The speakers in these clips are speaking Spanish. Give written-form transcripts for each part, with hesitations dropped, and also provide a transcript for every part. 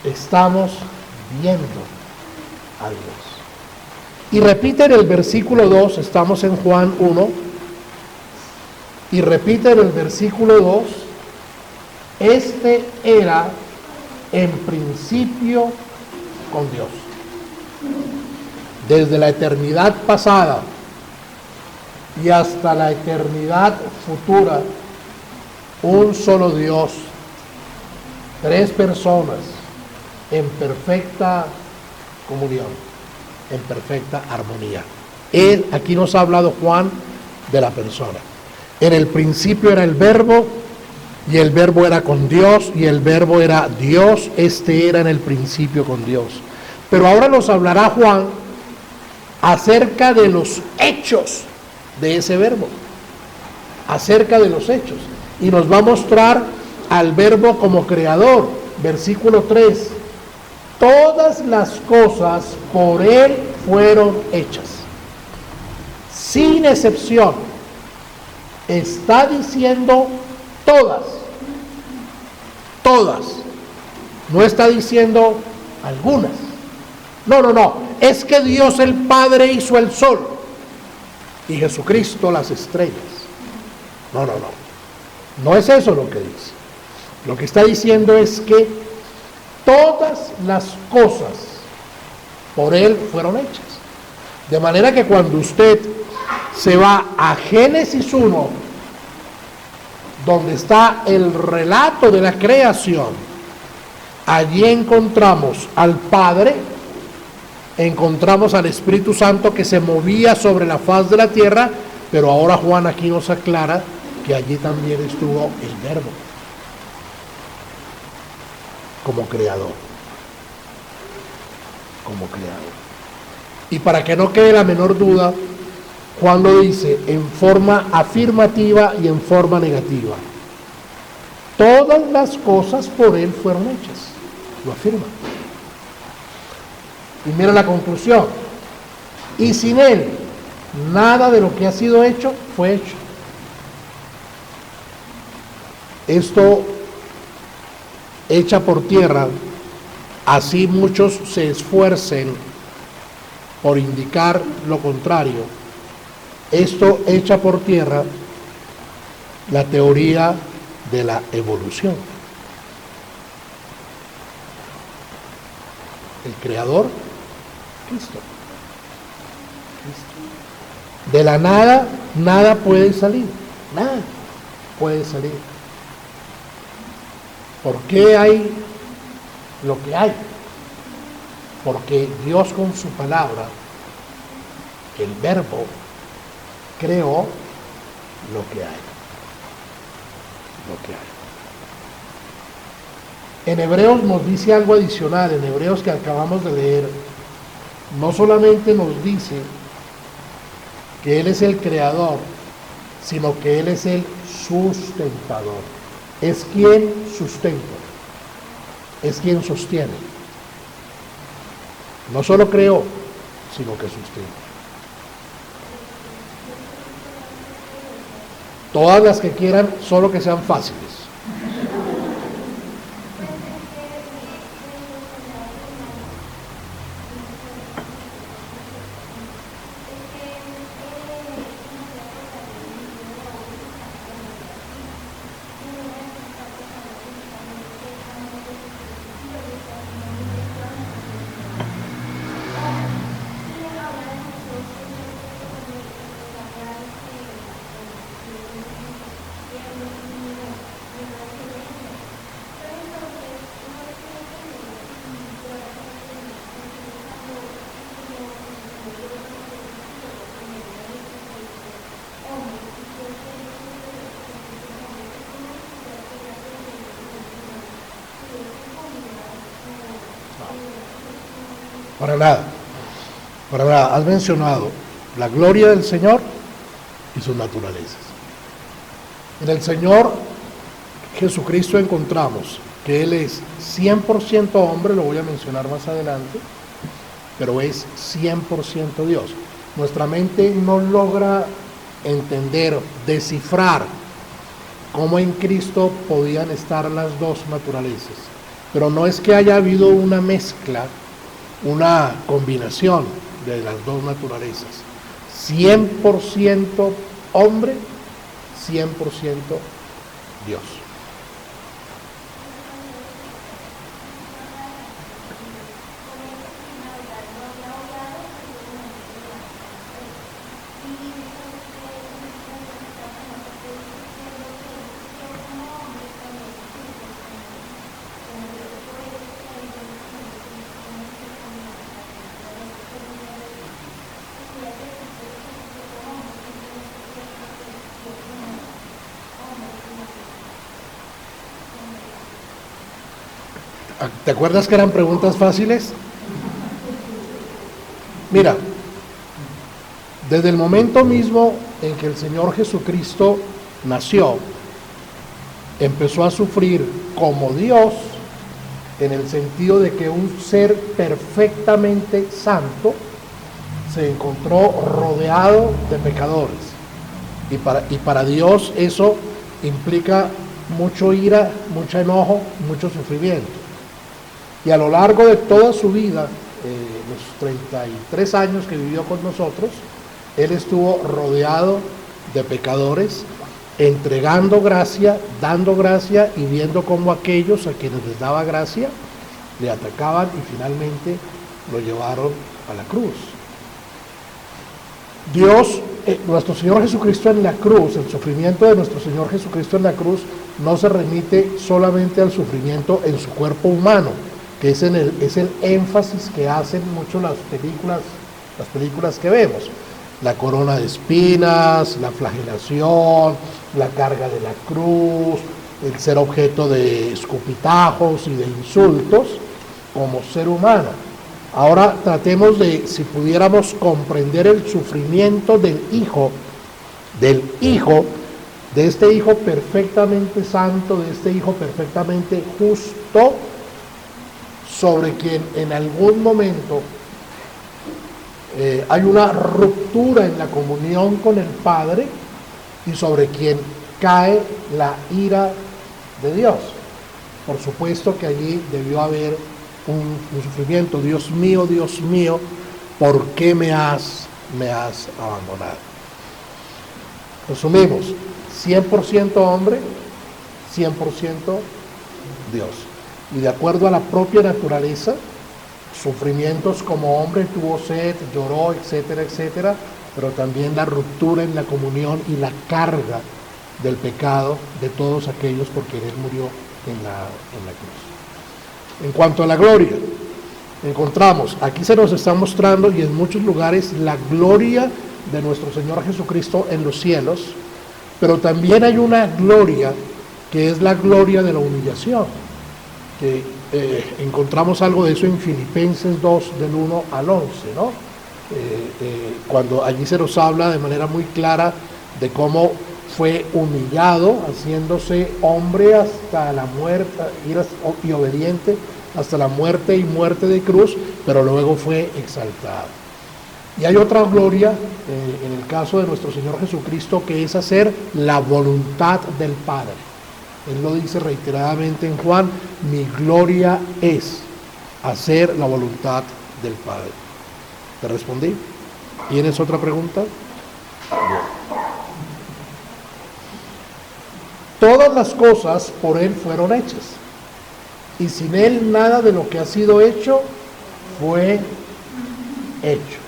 estamos viendo a Dios. Y repite en el versículo 2, estamos en Juan 1, y repite en el versículo 2, este era en principio con Dios. Desde la eternidad pasada y hasta la eternidad futura, un solo Dios, tres personas en perfecta comunión, en perfecta armonía. Aquí nos ha hablado Juan de la persona. En el principio era el Verbo, y el Verbo era con Dios, y el Verbo era Dios. Este era en el principio con Dios. Pero ahora nos hablará Juan acerca de los hechos de ese Verbo, acerca de los hechos, y nos va a mostrar al Verbo como creador. Versículo 3: todas las cosas por Él fueron hechas, sin excepción. Está diciendo todas, todas, no está diciendo algunas. No, es que Dios el Padre hizo el sol y Jesucristo las estrellas. No es eso lo que dice. Lo que está diciendo es que todas las cosas por Él fueron hechas. De manera que cuando usted se va a Génesis 1, donde está el relato de la creación, allí encontramos al Padre, encontramos al Espíritu Santo que se movía sobre la faz de la tierra, pero ahora Juan aquí nos aclara que allí también estuvo el Verbo como creador. Y para que no quede la menor duda, Juan lo dice en forma afirmativa y en forma negativa. Todas las cosas por Él fueron hechas. Lo afirma. Y mira la conclusión. Y sin Él, nada de lo que ha sido hecho fue hecho. Esto echa por tierra, así muchos se esfuercen por indicar lo contrario, esto echa por tierra la teoría de la evolución. El creador, Cristo. De la nada, nada puede salir. Nada puede salir. ¿Por qué hay lo que hay? Porque Dios con su palabra, el Verbo, creó lo que hay. En Hebreos nos dice algo adicional, en Hebreos que acabamos de leer, no solamente nos dice que Él es el creador, sino que Él es el sustentador. Es quien sustenta, es quien sostiene. No solo creó, sino que sustenta. Todas las que quieran, solo que sean fáciles. Para nada. Has mencionado la gloria del Señor y sus naturalezas. En el Señor Jesucristo encontramos que Él es 100% hombre, lo voy a mencionar más adelante, pero es 100% Dios. Nuestra mente no logra entender, descifrar cómo en Cristo podían estar las dos naturalezas. Pero no es que haya habido una mezcla, una combinación de las dos naturalezas. 100% hombre, 100% Dios. ¿Te acuerdas que eran preguntas fáciles? Mira, desde el momento mismo en que el Señor Jesucristo nació, empezó a sufrir como Dios, en el sentido de que un ser perfectamente santo se encontró rodeado de pecadores. Y para Dios eso implica mucho ira, mucho enojo, mucho sufrimiento. Y a lo largo de toda su vida, los 33 años que vivió con nosotros, Él estuvo rodeado de pecadores, entregando gracia, dando gracia y viendo cómo aquellos a quienes les daba gracia le atacaban y finalmente lo llevaron a la cruz. Dios, nuestro Señor Jesucristo en la cruz, el sufrimiento de nuestro Señor Jesucristo en la cruz no se remite solamente al sufrimiento en su cuerpo humano, que es el énfasis que hacen mucho las películas que vemos. La corona de espinas, la flagelación, la carga de la cruz, el ser objeto de escupitajos y de insultos como ser humano. Ahora tratemos de, si pudiéramos comprender el sufrimiento del Hijo, de este Hijo perfectamente santo, de este Hijo perfectamente justo, sobre quien en algún momento hay una ruptura en la comunión con el Padre y sobre quien cae la ira de Dios. Por supuesto que allí debió haber un sufrimiento. Dios mío, ¿por qué me has abandonado? Resumimos, 100% hombre, 100% Dios. Y de acuerdo a la propia naturaleza, sufrimientos como hombre, tuvo sed, lloró, etcétera, etcétera, pero también la ruptura en la comunión y la carga del pecado de todos aquellos por quienes Él murió en la cruz. En cuanto a la gloria, encontramos, aquí se nos está mostrando y en muchos lugares la gloria de nuestro Señor Jesucristo en los cielos, pero también hay una gloria que es la gloria de la humillación, que encontramos algo de eso en Filipenses 2, del 1 al 11, ¿no? Cuando allí se nos habla de manera muy clara de cómo fue humillado, haciéndose hombre hasta la muerte, y obediente hasta la muerte y muerte de cruz, pero luego fue exaltado. Y hay otra gloria, en el caso de nuestro Señor Jesucristo, que es hacer la voluntad del Padre. Él lo dice reiteradamente en Juan: mi gloria es hacer la voluntad del Padre. ¿Te respondí? ¿Tienes otra pregunta? Todas las cosas por Él fueron hechas, y sin Él nada de lo que ha sido hecho fue hecho.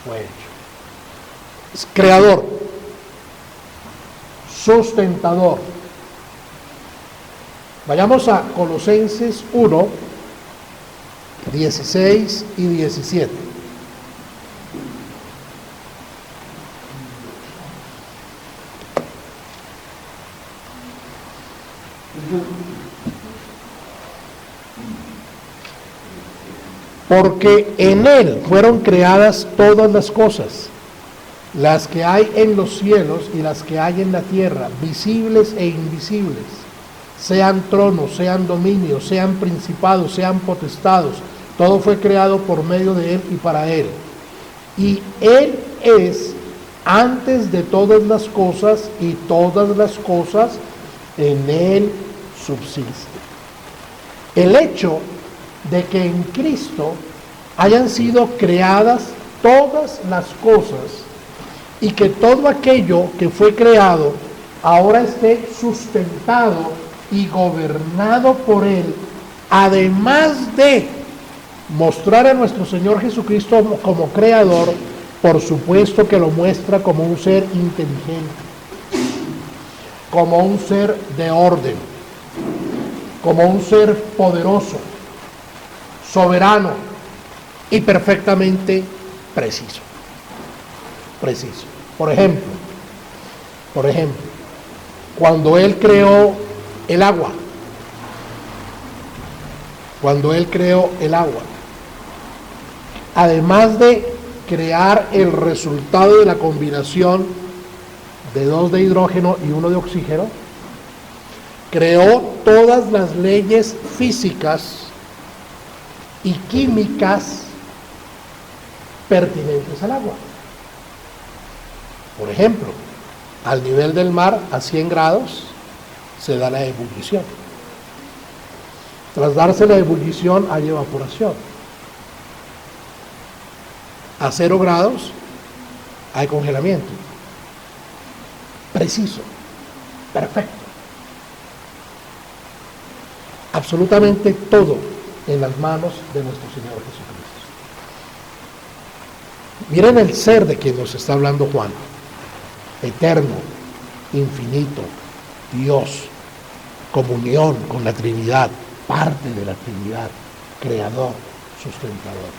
Fue hecho. Es creador, sustentador. Vayamos a Colosenses 1, 16 y 17. Porque en Él fueron creadas todas las cosas, las que hay en los cielos y las que hay en la tierra, visibles e invisibles, sean tronos, sean dominios, sean principados, sean potestados. Todo fue creado por medio de Él y para Él. Y Él es antes de todas las cosas, y todas las cosas en Él subsisten. El hecho de que en Cristo hayan sido creadas todas las cosas y que todo aquello que fue creado ahora esté sustentado y gobernado por Él, además de mostrar a nuestro Señor Jesucristo como creador, por supuesto que lo muestra como un ser inteligente, como un ser de orden, como un ser poderoso, soberano y perfectamente preciso. Preciso. Por ejemplo, cuando Él creó el agua, además de crear el resultado de la combinación de 2 de hidrógeno y 1 de oxígeno, creó todas las leyes físicas y químicas pertinentes al agua. Por ejemplo, al nivel del mar, a 100 grados, se da la ebullición. Tras darse la ebullición, hay evaporación. A 0 grados, hay congelamiento. Preciso, perfecto. Absolutamente todo en las manos de nuestro Señor Jesucristo. Miren el ser de quien nos está hablando Juan. Eterno, infinito, Dios, comunión con la Trinidad, parte de la Trinidad, creador, sustentador.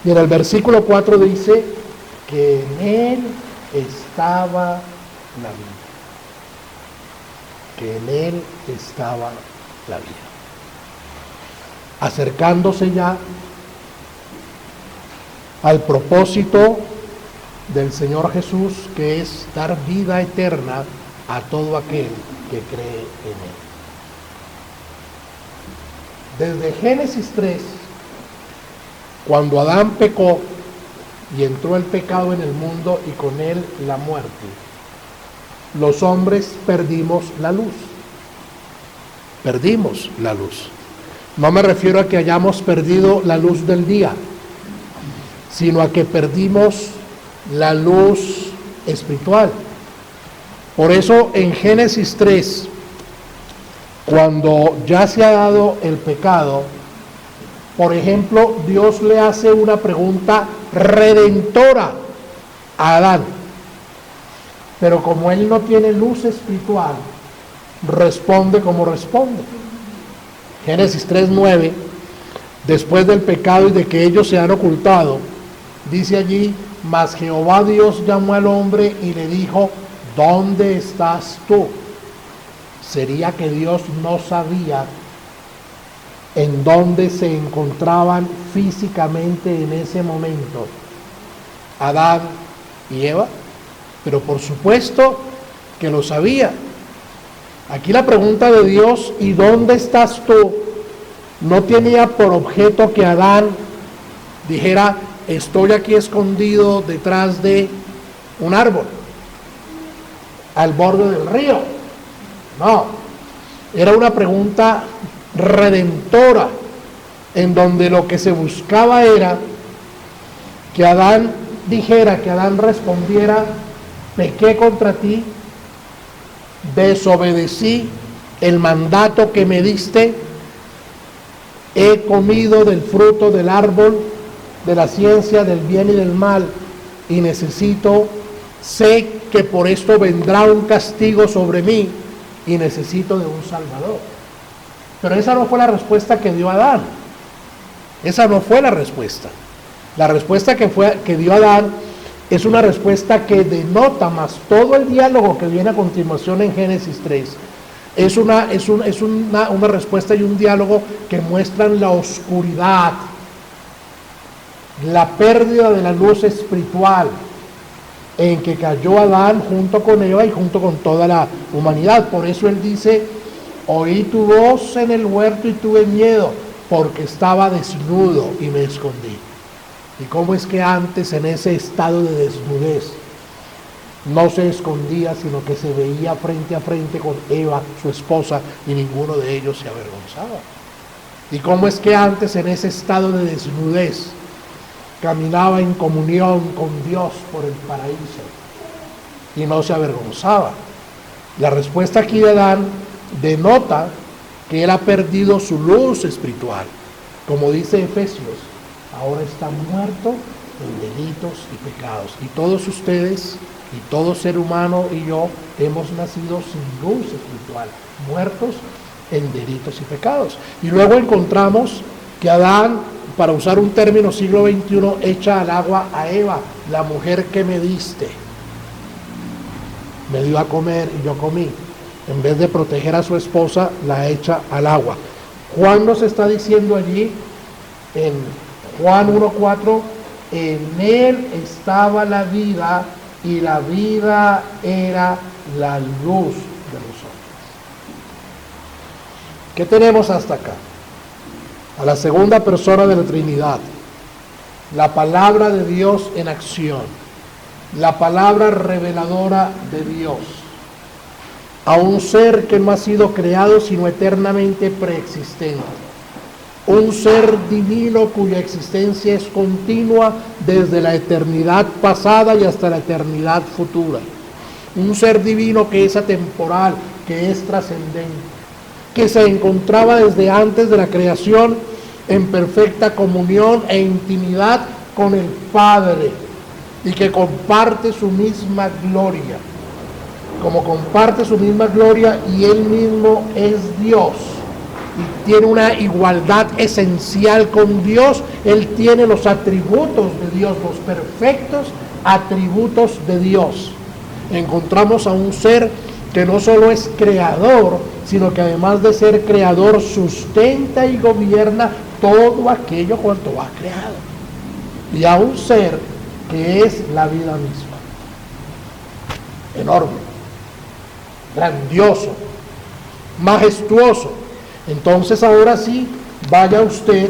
Y en el versículo 4 dice que en Él estaba la vida. Que en Él estaba la vida. Acercándose ya al propósito del Señor Jesús, que es dar vida eterna a todo aquel que cree en Él. Desde Génesis 3, cuando Adán pecó y entró el pecado en el mundo y con él la muerte, los hombres perdimos la luz. Perdimos la luz. No me refiero a que hayamos perdido la luz del día, sino a que perdimos la luz espiritual. Por eso en Génesis 3, cuando ya se ha dado el pecado, por ejemplo, Dios le hace una pregunta redentora a Adán. Pero como él no tiene luz espiritual, responde como responde. Génesis 3:9, después del pecado y de que ellos se han ocultado, dice allí: mas Jehová Dios llamó al hombre y le dijo: ¿dónde estás tú? Sería que Dios no sabía en dónde se encontraban físicamente en ese momento Adán y Eva, pero por supuesto que lo sabía. Aquí la pregunta de Dios, ¿y dónde estás tú?, no tenía por objeto que Adán dijera: estoy aquí escondido detrás de un árbol, al borde del río. No, era una pregunta redentora, en donde lo que se buscaba era que Adán dijera, que Adán respondiera: pequé contra ti, desobedecí el mandato que me diste, he comido del fruto del árbol de la ciencia del bien y del mal, y sé que por esto vendrá un castigo sobre mí, y necesito de un Salvador. Pero esa no fue la respuesta que dio Adán. Esa no fue la respuesta. La respuesta que dio Adán es una respuesta que denota más todo el diálogo que viene a continuación en Génesis 3. Es una respuesta y un diálogo que muestran la oscuridad, la pérdida de la luz espiritual en que cayó Adán junto con Eva y junto con toda la humanidad. Por eso él dice: oí tu voz en el huerto y tuve miedo, porque estaba desnudo y me escondí. ¿Y cómo es que antes, en ese estado de desnudez, no se escondía, sino que se veía frente a frente con Eva, su esposa, y ninguno de ellos se avergonzaba? Y cómo es que antes, en ese estado de desnudez, caminaba en comunión con Dios por el paraíso y no se avergonzaba. La respuesta aquí de Adán denota que él ha perdido su luz espiritual. Como dice Efesios, ahora está muerto en delitos y pecados. Y todos ustedes, y todo ser humano y yo, hemos nacido sin luz espiritual, muertos en delitos y pecados. Y luego encontramos que Adán, para usar un término siglo XXI, echa al agua a Eva, la mujer que me diste. Me dio a comer y yo comí. En vez de proteger a su esposa, la echa al agua. Juan nos está diciendo allí, en Juan 1:4, en él estaba la vida y la vida era la luz de los hombres. ¿Qué tenemos hasta acá? A la segunda persona de la Trinidad, la palabra de Dios en acción, la palabra reveladora de Dios, a un ser que no ha sido creado sino eternamente preexistente, un ser divino cuya existencia es continua desde la eternidad pasada y hasta la eternidad futura, un ser divino que es atemporal, que es trascendente, que se encontraba desde antes de la creación en perfecta comunión e intimidad con el Padre y que comparte su misma gloria. Como comparte su misma gloria y él mismo es Dios y tiene una igualdad esencial con Dios, él tiene los atributos de Dios, los perfectos atributos de Dios. Encontramos a un ser que no solo es creador, sino que además de ser creador, sustenta y gobierna todo aquello cuanto ha creado. Y a un ser que es la vida misma. Enorme, grandioso, majestuoso. Entonces ahora sí, vaya usted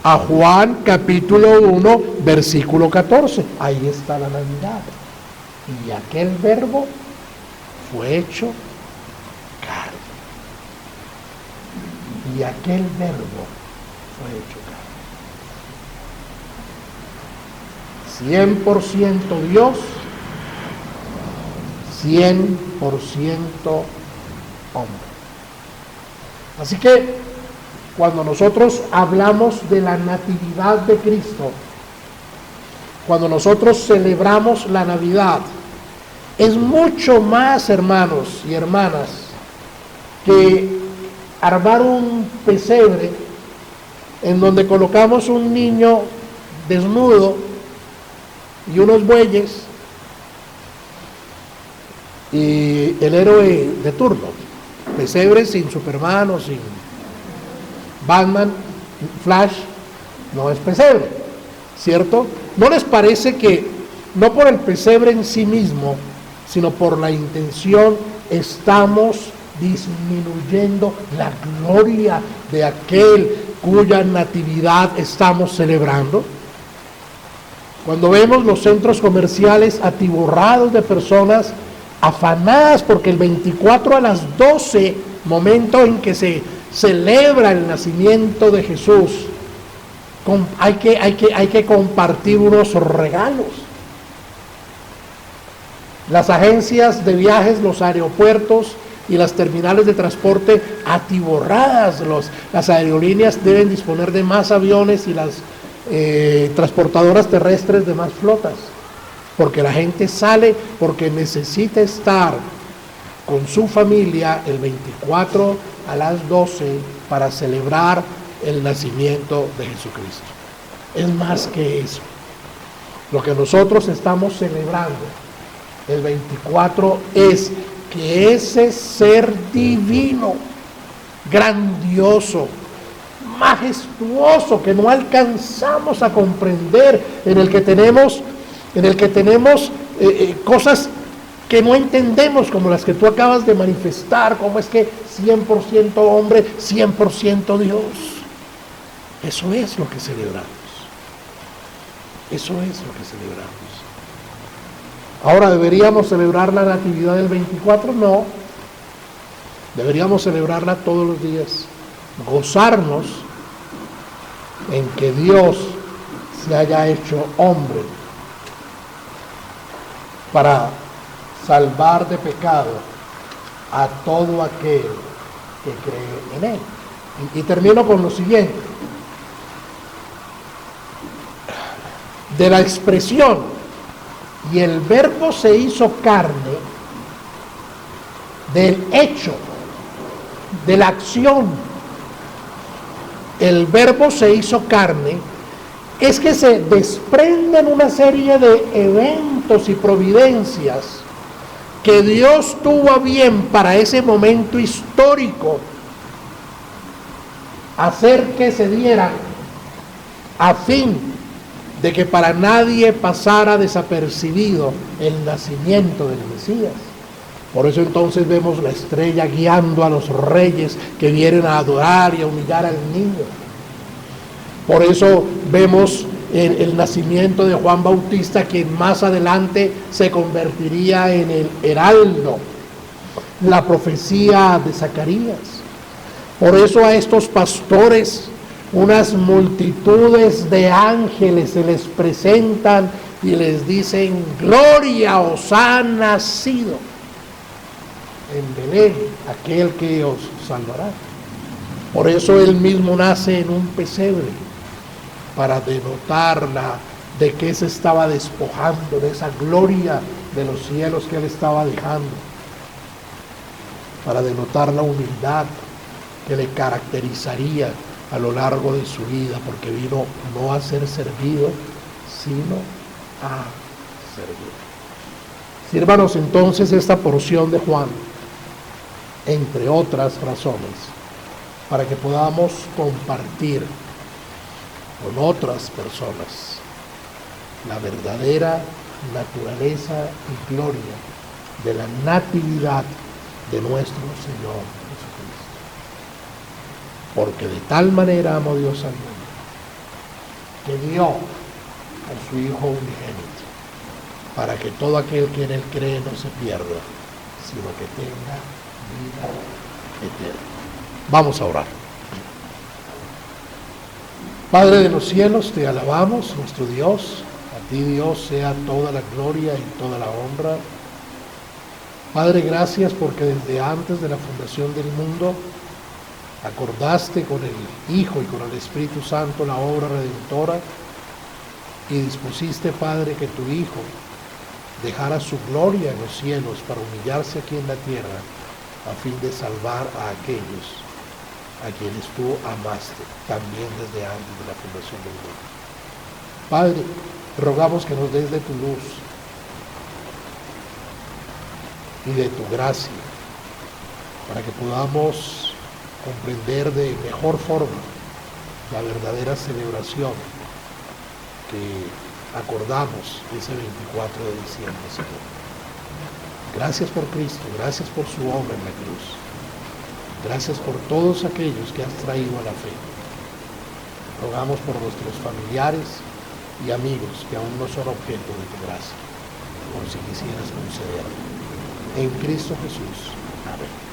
a Juan capítulo 1, versículo 14. Ahí está la Navidad. Y aquel verbo fue hecho carne. Y aquel verbo fue hecho carne. 100% Dios, 100% hombre. Así que cuando nosotros hablamos de la natividad de Cristo, cuando nosotros celebramos la Navidad, es mucho más, hermanos y hermanas, que armar un pesebre en donde colocamos un niño desnudo y unos bueyes y el héroe de turno. Pesebre sin Superman o sin Batman, Flash, no es pesebre, ¿cierto? ¿No les parece que no por el pesebre en sí mismo, sino por la intención, estamos disminuyendo la gloria de aquel cuya natividad estamos celebrando? Cuando vemos los centros comerciales atiborrados de personas afanadas porque el 24 a las 12, momento en que se celebra el nacimiento de Jesús, hay que compartir unos regalos. Las agencias de viajes, los aeropuertos y las terminales de transporte atiborradas, las aerolíneas deben disponer de más aviones y las transportadoras terrestres de más flotas, porque la gente sale porque necesita estar con su familia el 24 a las 12 para celebrar el nacimiento de Jesucristo. Es más que eso. Lo que nosotros estamos celebrando el 24 es que ese ser divino, grandioso, majestuoso, que no alcanzamos a comprender, en el que tenemos cosas que no entendemos, como las que tú acabas de manifestar, como es que 100% hombre, 100% Dios. Eso es lo que celebramos. Eso es lo que celebramos. Ahora, ¿deberíamos celebrar la Natividad del 24? No. Deberíamos celebrarla todos los días, gozarnos en que Dios se haya hecho hombre para salvar de pecado a todo aquel que cree en Él. Y termino con lo siguiente. De la expresión "y el verbo se hizo carne", del hecho, de la acción, el verbo se hizo carne, es que se desprenden una serie de eventos y providencias que Dios tuvo a bien para ese momento histórico hacer que se dieran, a fin de que para nadie pasara desapercibido el nacimiento del Mesías. Por eso entonces vemos la estrella guiando a los reyes que vienen a adorar y a humillar al niño. Por eso vemos el nacimiento de Juan Bautista, quien más adelante se convertiría en el heraldo, la profecía de Zacarías. Por eso a estos pastores unas multitudes de ángeles se les presentan y les dicen: gloria os ha nacido en Belén aquel que os salvará. Por eso él mismo nace en un pesebre, para denotar de qué se estaba despojando, de esa gloria de los cielos que él estaba dejando, para denotar la humildad que le caracterizaría a lo largo de su vida, porque vino no a ser servido, sino a servir. Sírvanos entonces esta porción de Juan, entre otras razones, para que podamos compartir con otras personas la verdadera naturaleza y gloria de la natividad de nuestro Señor Jesucristo. Porque de tal manera amó Dios al mundo, que dio a su Hijo unigénito, para que todo aquel que en Él cree no se pierda, sino que tenga vida eterna. Vamos a orar. Padre de los cielos, te alabamos, nuestro Dios. A ti, Dios, sea toda la gloria y toda la honra. Padre, gracias porque desde antes de la fundación del mundo acordaste con el Hijo y con el Espíritu Santo la obra redentora y dispusiste, Padre, que tu Hijo dejara su gloria en los cielos para humillarse aquí en la tierra a fin de salvar a aquellos a quienes tú amaste también desde antes de la fundación del mundo. Padre, rogamos que nos des de tu luz y de tu gracia para que podamos comprender de mejor forma la verdadera celebración que acordamos ese 24 de diciembre, Señor. Gracias por Cristo, gracias por su obra en la cruz. Gracias por todos aquellos que has traído a la fe. Rogamos por nuestros familiares y amigos que aún no son objeto de tu gracia, por si quisieras concederlo. En Cristo Jesús. Amén.